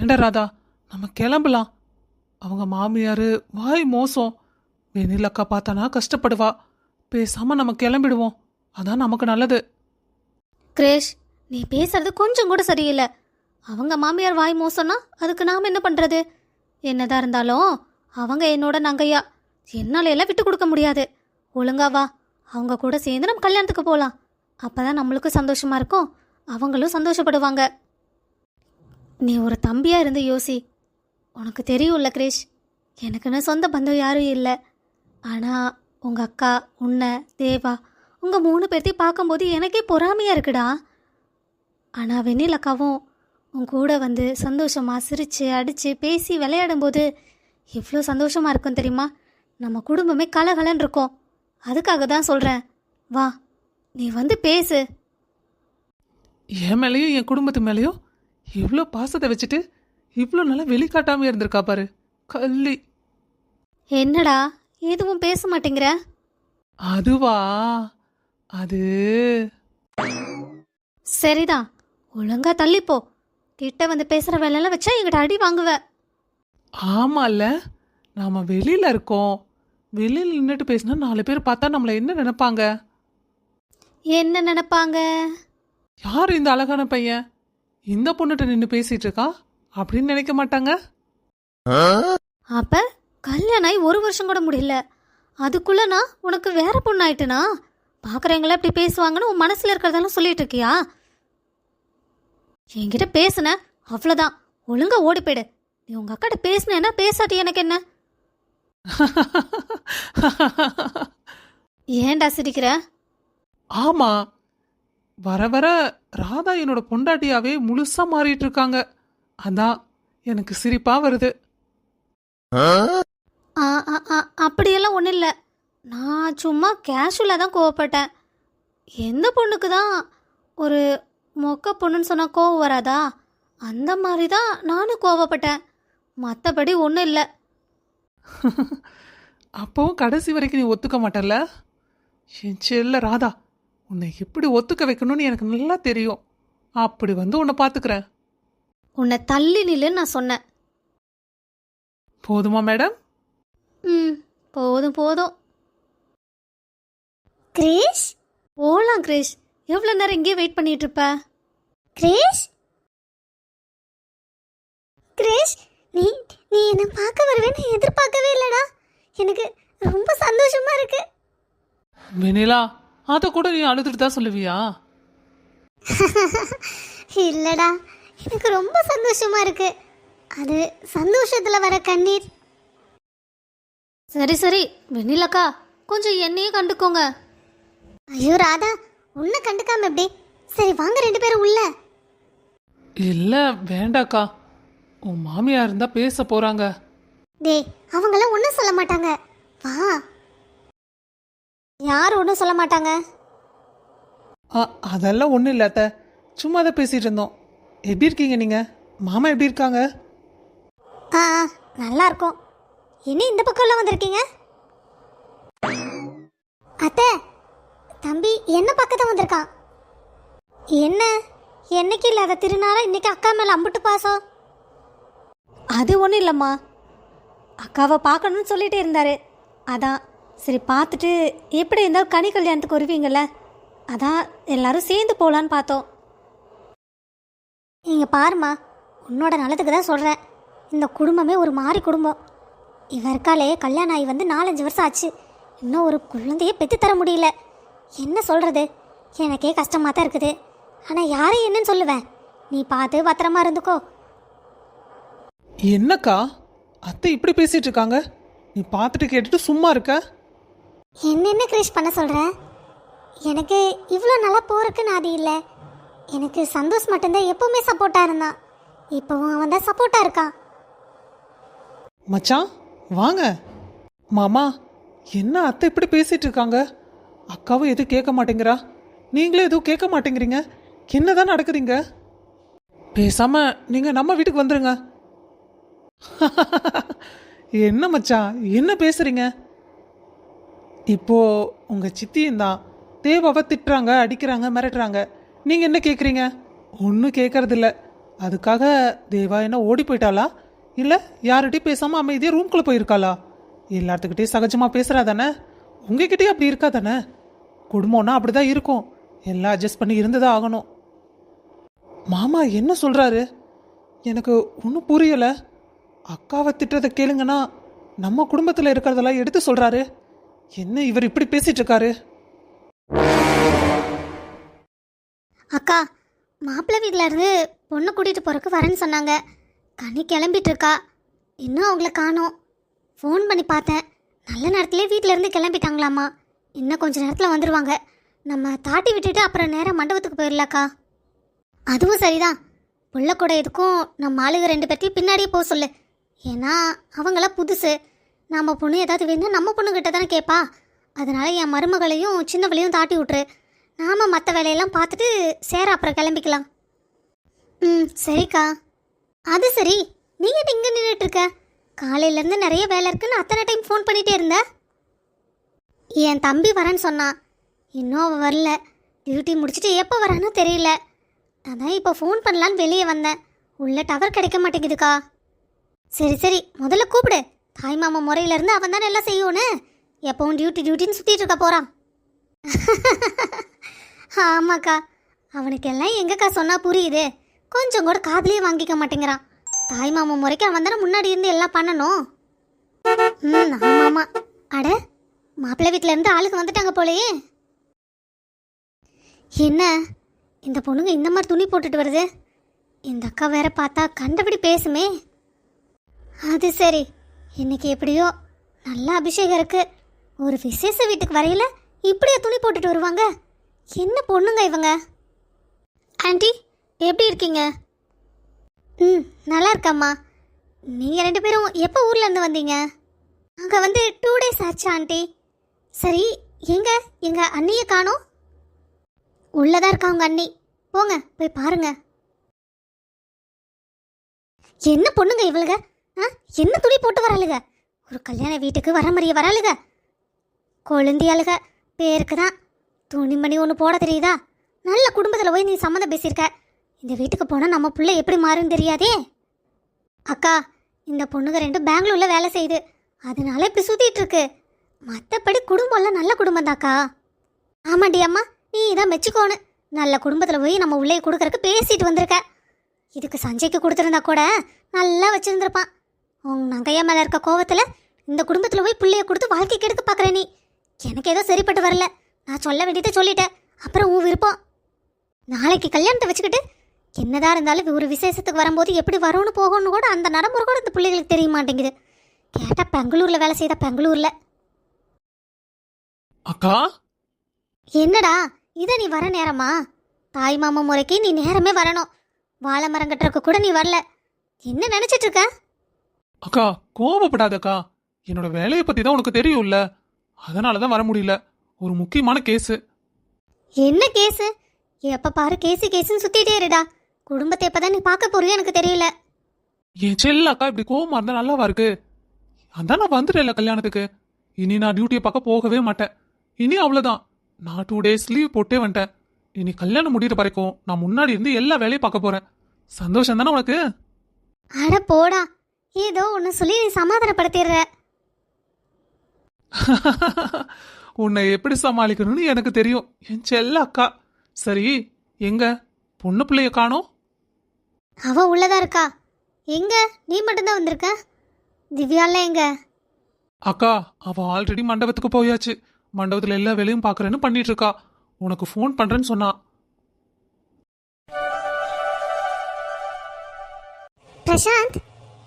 வேண்டாம் ராதா, நம்ம கிளம்பலாம். அவங்க மாமியார் வாய் மோசம். வெண்ணிலக்கா பார்த்தானா கஷ்டப்படுவா. பேசாம நம்ம கிளம்பிடுவோம், அதான் நமக்கு நல்லது. கிரேஷ், நீ பேசுறது கொஞ்சம் கூட சரியில்லை. அவங்க மாமியார் வாய் மோசம்னா அதுக்கு நாம் என்ன பண்ணுறது? என்னதான் இருந்தாலும் அவங்க என்னோட நங்கையா, என்னால் எல்லாம் விட்டு கொடுக்க முடியாது. ஒழுங்கா வா, அவங்க கூட சேர்ந்து நம்ம கல்யாணத்துக்கு போகலாம். அப்போ தான் நம்மளுக்கும் சந்தோஷமாக இருக்கும், அவங்களும் சந்தோஷப்படுவாங்க. நீ ஒரு தம்பியாக இருந்து யோசி. உனக்கு தெரியும்ல கிரேஷ், எனக்குன்னு சொந்த பந்தம் யாரும் இல்லை. ஆனால் உங்கள் அக்கா, உன்னை, தேவா, உங்கள் 3 பேர்த்தையும் பார்க்கும்போது எனக்கே பொறாமையாக இருக்குடா. ஆனால் வெண்ணிலக்காவும் உன் கூட வந்து சந்தோஷமாக சிரித்து அடித்து பேசி விளையாடும்போது எவ்வளோ சந்தோஷமாக இருக்கும் தெரியுமா? நம்ம குடும்பமே கலகலன்னு இருக்கும். அதுக்காக தான் சொல்கிறேன், வா நீ வந்து பேசு. என் மேலேயும் என் குடும்பத்து மேலேயும் இவ்வளோ பாசத்தை வச்சுட்டு இவ்வளோ நல்லா வெளிக்காட்டாமல் இருந்திருக்கா பாரு கள்ளி. என்னடா எதுவும் பேச மாட்டேங்கிற? அதுவா, அது சரிதான், ஒழுங்கா தள்ளிப்போ. கிட்ட வந்து பேசுகிற வேலையெல்லாம் வச்சா எங்கிட்ட அடி வாங்குவ. ஆமால்ல, நாம வெளியில இருக்கோம். வெளியில் நின்றுட்டு பேசினா 4 பேர் பார்த்தா நம்மளை என்ன நினைப்பாங்க? என்ன நினைப்பாங்க? யார் இந்த அழகான பையன் இந்த பொண்ணுகிட்ட நின்று பேசிட்டு இருக்கா அப்படின்னு நினைக்க மாட்டாங்க? அப்ப கல்யாணம் ஆகி 1 வருஷம் கூட முடியல, அதுக்குள்ள நான் உனக்கு வேற பொண்ணு ஆயிட்டுனா பார்க்குறவங்கள இப்படி பேசுவாங்கன்னு உன் மனசில் இருக்கிறதெல்லாம் சொல்லிட்டு இருக்கியா? என்கிட்ட பேசுன அவ்வளோதான், ஒழுங்கா ஓடி போயிடு. நீ உங்க அக்காட்ட பேசுனேன்னா பேசாட்டி எனக்கு என்ன? ஏன்டா சிரிக்கிற? ஆமா, வர வர ராதா என்னோட பொண்டாட்டியாவே முழுசா மாறிட்டு இருக்காங்க. அதான் எனக்கு சிரிப்பா வருது. அப்படியெல்லாம் ஒன்றும் இல்லை, நான் சும்மா கேஷுவலாக தான் கோவப்பட்டேன். எந்த பொண்ணுக்கு தான் ஒரு மொக்க பொண்ணுன்னு சொன்னால் கோவம் வராதா? அந்த மாதிரி தான் நானும் கோவப்பட்டேன், மற்றபடி ஒன்றும் இல்லை. அப்பவும் கடைசி வரைக்கும் நீ ஒத்துக்க மாட்டல்ல? என் செல்ல ராதா, உன்னை எப்படி ஒத்துக்க வைக்கணும்னு எனக்கு நல்லா தெரியும். அப்படி வந்து உன்னை பார்த்துக்கிறேன். உன்னை தள்ளி நில்லுன்னு நான் சொன்னேன். போதுமா மேடம்? போதும் போதும். கிரேஷ், போகலாம் கிரேஷ். எவ்வளோ நேரம் இங்கேயே வெயிட் பண்ணிட்டு இருப்ப? கிரேஷ், கிரேஷ், நீ நீ என்னை பார்க்க வருவேன்னு எதிர்பார்க்கவே இல்லைடா. எனக்கு ரொம்ப சந்தோஷமா இருக்கு. வெண்ணிலா, அதை கூட நீ அழுதுட்டு தான் சொல்லுவியா? இல்லடா, எனக்கு ரொம்ப சந்தோஷமா இருக்கு. அது சந்தோஷத்துல வர கண்ணீர். சரி சரி வெண்ணிலக்கா, கொஞ்சம் என்னையே கண்டுக்கோங்க. ஐயோ ராதா, உன்னை கண்டுக்காம எப்படி? சரி வாங்க 2 பேரும் உள்ள. இல்லை வேண்டாக்கா, உன் மாமியா இருந்தா பேச போறாங்க. டேய், அவங்களாம் ஒன்றும் சொல்ல மாட்டாங்க, வா. யார் ஒன்றும் சொல்ல மாட்டாங்க? அதெல்லாம் ஒன்றும் இல்லை அத்தை, சும்மா தான் பேசிட்டு இருந்தோம். எப்படி இருக்கீங்க நீங்க? மாமா எப்படி இருக்காங்க? ஆ நல்லா இருக்கும். என்ன இந்த பக்கம்லாம் வந்திருக்கீங்க? அத்தை, தம்பி என்ன பக்கத்தான் வந்திருக்கான். என்ன என்னைக்கு இல்லாத திருநாளா இன்னைக்கு அக்கா மேலே அம்புட்டு பாசம்? அது ஒன்றும் இல்லைம்மா, அக்காவை பார்க்கணும்னு சொல்லிகிட்டே இருந்தார். அதான் சரி பார்த்துட்டு எப்படி இருந்தாலும் கனி கல்யாணத்துக்கு வருவீங்கள்ல, அதான் எல்லாரும் சேர்ந்து போகலான்னு பார்த்தோம். நீங்கள் பாருமா, உன்னோட நல்லதுக்கு தான் சொல்கிறேன். இந்த குடும்பமே ஒரு மாறி குடும்பம். இவ இருக்காலே கல்யாணம் ஆகி வந்து 4-5 வருஷம் ஆச்சு, இன்னும் ஒரு குழந்தையே பெற்று தர முடியல. என்ன சொல்கிறது, எனக்கே கஷ்டமாக தான் இருக்குது. ஆனால் யாரையும் என்னன்னு சொல்லுவேன். நீ பார்த்து பத்திரமா இருந்துக்கோ. என்னக்கா அத்தை இப்படி பேசிட்டு இருக்காங்க? நீ பார்த்துட்டு கேட்டுட்டு சும்மா இருக்க? என்னென்ன கிரேஷ் பண்ண சொல்கிற? எனக்கு இவ்வளோ நல்லா போகிறதுக்கு நாதி இல்லை. எனக்கு சந்தோஷ் மட்டும்தான் எப்போவுமே சப்போர்ட்டாக இருந்தான். இப்போவும் அவன் தான் சப்போர்ட்டாக இருக்கான். மச்சான் வாங்க. மாமா, என்ன அத்தை இப்படி பேசிட்டு இருக்காங்க? அக்காவும் எதுவும் கேட்க மாட்டேங்கிறா, நீங்களும் எதுவும் கேட்க மாட்டேங்கிறீங்க. என்னதான் நடக்குதுங்க? பேசாம நீங்க நம்ம வீட்டுக்கு வந்துருங்க. என்ன மச்சான் என்ன பேசுறீங்க? இப்போ உங்க சித்தியும் தான் தேவாவை திட்டுறாங்க, அடிக்கிறாங்க, மிரட்டுறாங்க. நீங்க என்ன கேட்குறீங்க? ஒன்றும் கேட்கறதில்ல. அதுக்காக தேவா என்ன ஓடி போயிட்டாளா இல்லை யார்கிட்டயும் பேசாமல் அமைதியாக ரூம்குள்ளே போயிருக்காளா? எல்லாத்துக்கிட்டே சகஜமாக பேசுகிறா தானே, உங்ககிட்டயே அப்படி இருக்கா தானே? குடும்பம்னா அப்படிதான் இருக்கும், எல்லாம் அட்ஜஸ்ட் பண்ணி இருந்துதான் ஆகணும். மாமா என்ன சொல்கிறாரு? எனக்கு ஒன்றும் புரியலை. அக்காவை திட்டுறதை கேளுங்கன்னா நம்ம குடும்பத்தில் இருக்கிறதெல்லாம் எடுத்து சொல்கிறாரு. என்ன இவர் இப்படி பேசிட்டு இருக்காரு? அக்கா, மாப்பிள்ளை வீட்டில் இருந்து பொண்ணை கூட்டிகிட்டு போகிறக்கு வரேன்னு சொன்னாங்க. கனி கிளம்பிட்டு இருக்கா, இன்னும் அவங்கள காணோம். ஃபோன் பண்ணி பார்த்தேன், நல்ல நேரத்துலேயே வீட்டில் இருந்து கிளம்பிட்டாங்களாம்மா. இன்னும் கொஞ்சம் நேரத்தில் வந்துடுவாங்க. நம்ம தாட்டி விட்டுட்டு அப்புறம் நேராக மண்டபத்துக்கு போயிடலாக்கா. அதுவும் சரிதான், புள்ள கூட எதுக்கும் நம்ம ஆளுங்க 2 பேர்த்தையும் பின்னாடியே போக சொல்லு. ஏன்னா அவங்களாம் புதுசு. நம்ம பொண்ணு ஏதாவது வேணும்னா நம்ம பொண்ணுக்கிட்ட தானே கேட்பா. அதனால என் மருமகளையும் சின்னவளையும் தாட்டி விட்ரு. நாம் மற்ற வேலையெல்லாம் பார்த்துட்டு சேர அப்புறம் கிளம்பிக்கலாம். சரிக்கா. அது சரி, நீங்கள் இங்கே நின்றுட்டுருக்க? காலையிலேருந்து நிறைய வேலை இருக்குன்னு அத்தனை டைம் ஃபோன் பண்ணிகிட்டே இருந்த. என் தம்பி வரேன்னு சொன்னான், இன்னும் அவள் வரல. டியூட்டி முடிச்சுட்டு எப்போ வரானோ தெரியல. அதான் இப்போ ஃபோன் பண்ணலான்னு வெளியே வந்தேன். உள்ள டவர் கிடைக்க மாட்டேங்குதுக்கா. சரி சரி, முதல்ல கூப்பிடு. தாய் மாமா முறையிலேருந்து அவன் தானே எல்லாம் செய்யணும். எப்பவும் டியூட்டின்னு சுற்றிட்டு இருக்க போகிறான். ஆமாக்கா, அவனுக்கு எல்லாம் எங்கக்கா சொன்னால் புரியுது? கொஞ்சம் கூட காதுலேயே வாங்கிக்க மாட்டேங்கிறான். தாய் மாமா முறைக்கு அவன் தானே முன்னாடி இருந்து எல்லாம் பண்ணணும். ஆமாம்மா. அட, மாப்பிள்ளை வீட்டில் இருந்து ஆளுக்கு வந்துட்டாங்க போலயே. என்ன இந்த பொண்ணுங்க இந்த மாதிரி துணி போட்டுட்டு வருது? இந்த அக்கா வேற பார்த்தா கண்டபடி பேசுமே. அது சரி, இன்னைக்கு எப்படியோ நல்ல அபிஷேகம் இருக்கு. ஒரு விசேஷ வீட்டுக்கு வரையில இப்படியே துணி போட்டுட்டு வருவாங்க? என்ன பொண்ணுங்க இவங்க? ஆண்டி, எப்படி இருக்கீங்க? நல்லா இருக்கம்மா. நீங்கள் 2 பேரும் எப்போ ஊர்லேருந்து வந்தீங்க? அங்கே வந்து 2 days ஆச்சு ஆண்டி. சரி, எங்கள் அண்ணியை காணோம். உள்ளதான் இருக்கா உங்கள் அண்ணி. போங்க போய் பாருங்க. என்ன பொண்ணுங்க இவளுக? என்ன துணி போட்டு வராளுக? ஒரு கல்யாண வீட்டுக்கு வர மாதிரியே வராளுக. கொழுந்தியாளுக பேருக்கு தான். துணிமணி ஒன்று போட தெரியுதா? நல்ல குடும்பத்தில் போய் நீ சம்மந்தம் பேசியிருக்க. இந்த வீட்டுக்கு போனால் நம்ம பிள்ளை எப்படி மாறுன்னு தெரியாதே. அக்கா, இந்த பொண்ணுங்க 2 பெங்களூரில் வேலை செய்யுது, அதனால இப்படி சுற்றிட்டு இருக்கு. மற்றபடி குடும்பம்லாம் நல்ல குடும்பம் தாக்கா. ஆமாண்டி அம்மா, நீ இதான் மெச்சுக்கோணும். நல்ல குடும்பத்தில் போய் நம்ம உள்ளே கொடுக்கறக்கு பேசிட்டு வந்திருக்க. இதுக்கு சஞ்சய்க்கு கொடுத்துருந்தா கூட நல்லா வச்சுருந்துருப்பான். உன் நங்கையா மேலே இருக்க கோவத்தில் இந்த குடும்பத்தில் போய் பிள்ளைய கொடுத்து வாழ்க்கை கெடுக்க பார்க்குற நீ. எனக்கு ஏதோ சரிப்பட்டு வரல. நான் சொல்ல வேண்டியதை சொல்லிட்டேன், அப்புறம் உன் விருப்பம். நாளைக்கு கல்யாணத்தை வச்சுக்கிட்டு என்னதான் இருந்தாலும் ஒரு விசேஷத்துக்கு வரும்போது எப்படி வரும்னு போகணும்னு கூட அந்த நடைமுறை கூட இந்த பிள்ளைகளுக்கு தெரிய மாட்டேங்குது. கேட்டால் பெங்களூரில் வேலை செய்த பெங்களூரில். அக்கா, என்னடா இதை நீ வர நேரமா? தாய் மாமா முறைக்கு நீ நேரமே வரணும். வாழை மரம் கட்டுறக்கு கூட நீ வரல. என்ன நினைச்சிட்டு இருக்க? அக்கா கோபப்படாதக்கா, என்னோட வேலையை பற்றி தான் உனக்கு தெரியும்ல, அதனால தான் வர முடியல. ஒரு முக்கியமான கேஸு. என்ன கேஸு? எப்போ பாரு கேஸுன்னு சுற்றிட்டே இருடா. குடும்பத்தை எப்போ தான் நீ பார்க்க போறியோ எனக்கு தெரியல. என் செல்ல அக்கா இப்படி கோவமா இருந்தா நல்லாவா இருக்கு? அதான் நான் வந்துட்டேன்ல கல்யாணத்துக்கு. இனி நான் டியூட்டியை பார்க்க போகவே மாட்டேன். இனி அவ்வளோதான், நான் 2 days லீவ் போட்டே வந்துட்டேன். இனி கல்யாணம் முடிகிற வரைக்கும் நான் முன்னாடி இருந்து எல்லா வேலையும் பார்க்க போறேன். சந்தோஷம் தானே உனக்கு? அட போடா, ஏதோ ஒன்று சொல்லி நீ சமாதானப்படுத்திடுற. உன்னை எப்படி சமாளிக்கணும்னு எனக்கு தெரியும் என் செல்ல அக்கா. சரி, எங்க பொண்ணு பிள்ளைய காணோம்? அவ உள்ளதா இருக்கா. எங்க நீ மட்டும்தான் வந்திருக்க? திவ்யால எங்க? அக்கா, அவ ஆல்ரெடி மண்டபத்துக்கு போயாச்சு. மண்டபத்தில் எல்லா வேலையும் பார்க்குறேன்னு பண்ணிட்டு இருக்கா. உனக்கு ஃபோன் பண்றேன்னு சொன்னா. பிரசாந்த்,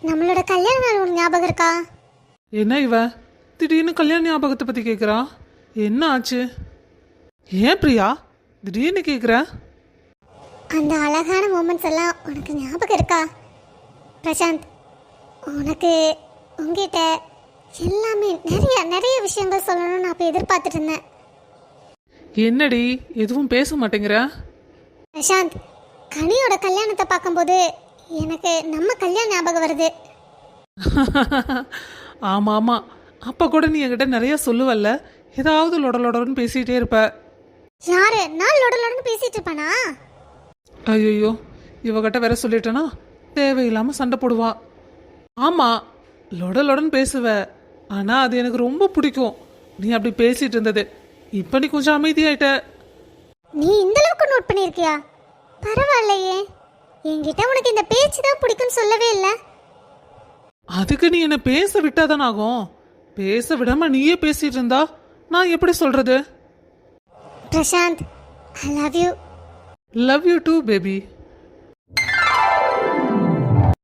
நம்மளோட கல்யாண நாள் ஒரு ஞாபகம் இருக்கா? என்ன இவ திடீர்னு கல்யாண ஞாபகத்தை பற்றி கேட்குறா? என்ன ஆச்சு? ஏன் பிரியா திடீர்னு கேட்குற? அந்த அழகான மூமெண்ட்ஸ் எல்லாம் உனக்கு ஞாபகம் இருக்கா பிரசாந்த்? உனக்கு உங்ககிட்ட எல்லாமே நிறைய விஷயங்கள் சொல்லணும்னு நான் இப்போ எதிர்பார்த்துட்டு இருந்தேன். என்னடி எதுவும் பேச மாட்டேங்கிற? பிரசாந்த், கனியோட கல்யாணத்தை பார்க்கும்போது எனக்கு நம்ம கல்யாணம் ஞாபகம் வருது. ஆமாம் ஆமாம், அப்போ கூட நீ என்கிட்ட நிறைய சொல்லுவல்ல, ஏதாவது லொடலொடன்னு பேசிகிட்டே இருப்ப. யாரு நான் லொடலொடன்னு பேசிட்டு இருப்பானா? ஐயோ, இவகிட்ட வேற சொல்லிட்டேனா தேவையில்லாம சண்டை போடுவா. ஆமா, லொட லொடன்னு பேசுவ, ஆனா அது எனக்கு ரொம்ப பிடிக்கும். நீ அப்படி பேசிட்டு இருந்தது. இப்ப நீ கொஞ்சம் அமைதியாயிட்ட. நீ இந்த அளவுக்கு நோட் பண்ணியிருக்கியா? பரவாயில்லையே. என்கிட்ட உனக்கு இந்த பேச்சு தான் பிடிக்கும்னு சொல்லவே இல்லை. அதுக்கு நீ என்ன பேச விட்டாதான் ஆகும். பேச விடாம நீயே பேசிட்டு இருந்தா நான் எப்படி சொல்றது? Prashant, I love you. Love you too baby.